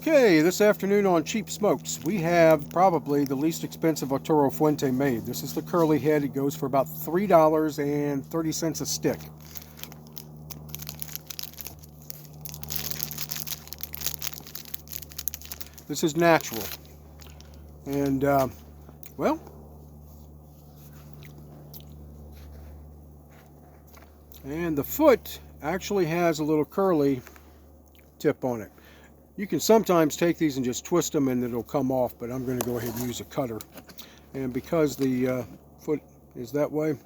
Okay, this afternoon on Cheap Smokes, we have probably the least expensive Arturo Fuente made. This is the curly head. It goes for about $3.30 a stick. This is natural. And, well, and the foot actually has a little curly tip on it. You can sometimes take these and just twist them and it'll come off, but I'm going to go ahead and use a cutter. And because the foot is that way,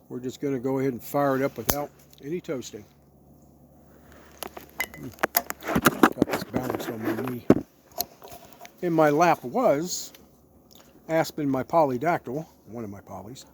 we're just going to go ahead and fire it up without any toasting. Got this balanced on my knee. In my lap was Aspen, my polydactyl, one of my polys.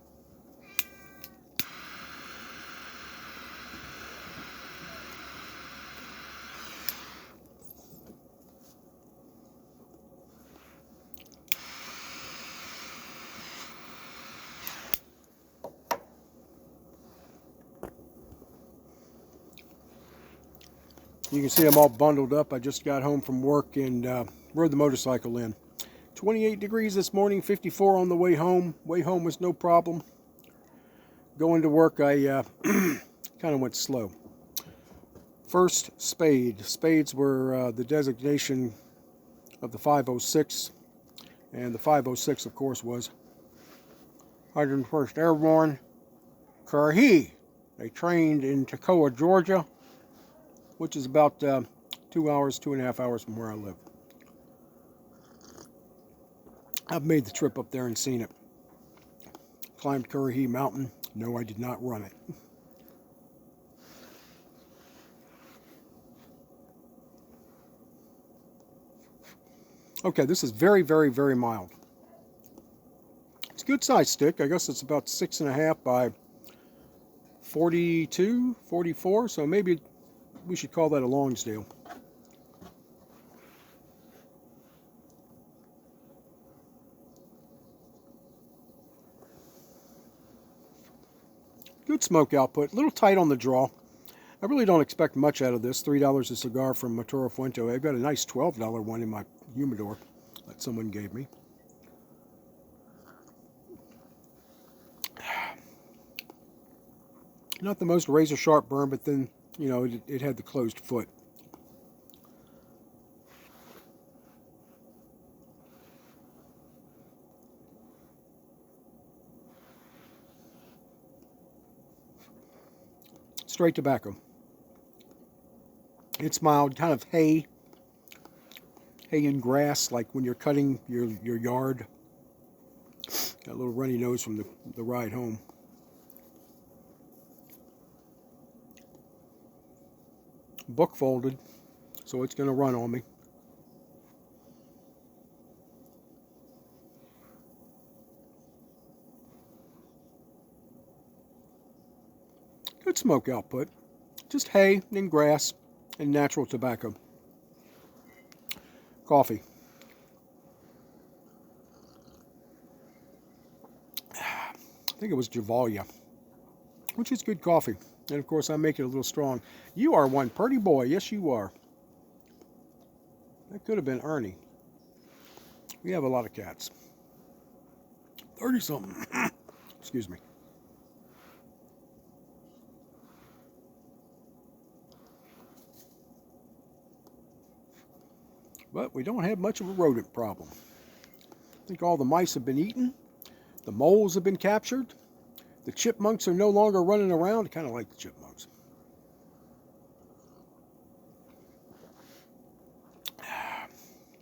You can see I'm all bundled up. I just got home from work and rode the motorcycle in. 28 degrees this morning, 54 on the way home. Way home was no problem. Going to work, I kind of went slow. First, spade. Spades were the designation of the 506. And the 506, of course, was 101st Airborne Currahee. They trained in Toccoa, Georgia, which is about 2.5 hours from where I live. I've made the trip up there and seen it. Climbed Currahee Mountain. No, I did not run it. Okay, this is very, very, very mild. It's a good size stick. I guess it's about 6.5 by 42, 44, so maybe we should call that a Longsdale. Good smoke output. A little tight on the draw. I really don't expect much out of this. $3 a cigar from Arturo Fuente. I've got a nice $12 one in my humidor that someone gave me. Not the most razor sharp burn, but then, you know, it had the closed foot. Straight tobacco. It's mild, kind of hay and grass, like when you're cutting your yard. Got a little runny nose from the ride home. Book folded, so it's going to run on me. Good smoke output. Just hay and grass and natural tobacco. Coffee. I think it was Javalia, which is good coffee. And of course, I make it a little strong. You are one pretty boy. Yes, you are. That could have been Ernie. We have a lot of cats. 30-something. Excuse me. But we don't have much of a rodent problem. I think all the mice have been eaten. The moles have been captured. The chipmunks are no longer running around. I kind of like the chipmunks.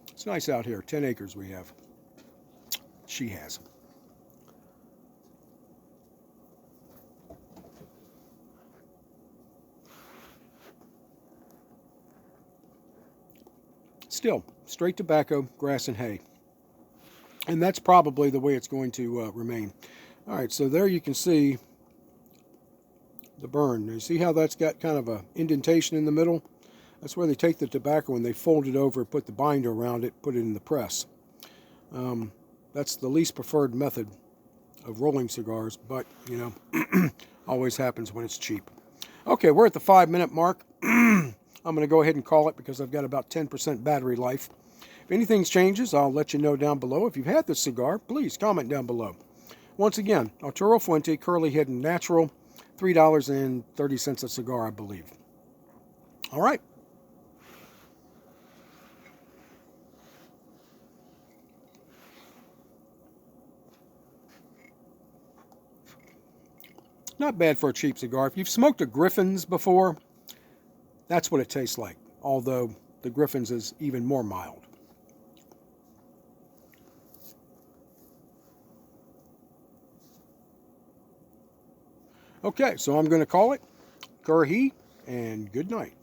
It's nice out here. 10 acres we have. She has. Still, straight tobacco, grass, and hay. And that's probably the way it's going to remain. All right, so there you can see the burn. You see how that's got kind of an indentation in the middle? That's where they take the tobacco and they fold it over, put the binder around it, put it in the press. That's the least preferred method of rolling cigars, but, you know, always happens when it's cheap. Okay, we're at the 5-minute mark. I'm I'm going to go ahead and call it because I've got about 10% battery life. If anything changes, I'll let you know down below. If you've had this cigar, please comment down below. Once again, Arturo Fuente, Curly Hidden Natural, $3.30 a cigar, I believe. All right. Not bad for a cheap cigar. If you've smoked a Griffin's before, that's what it tastes like, although the Griffin's is even more mild. Okay, so I'm going to call it Curhi, and good night.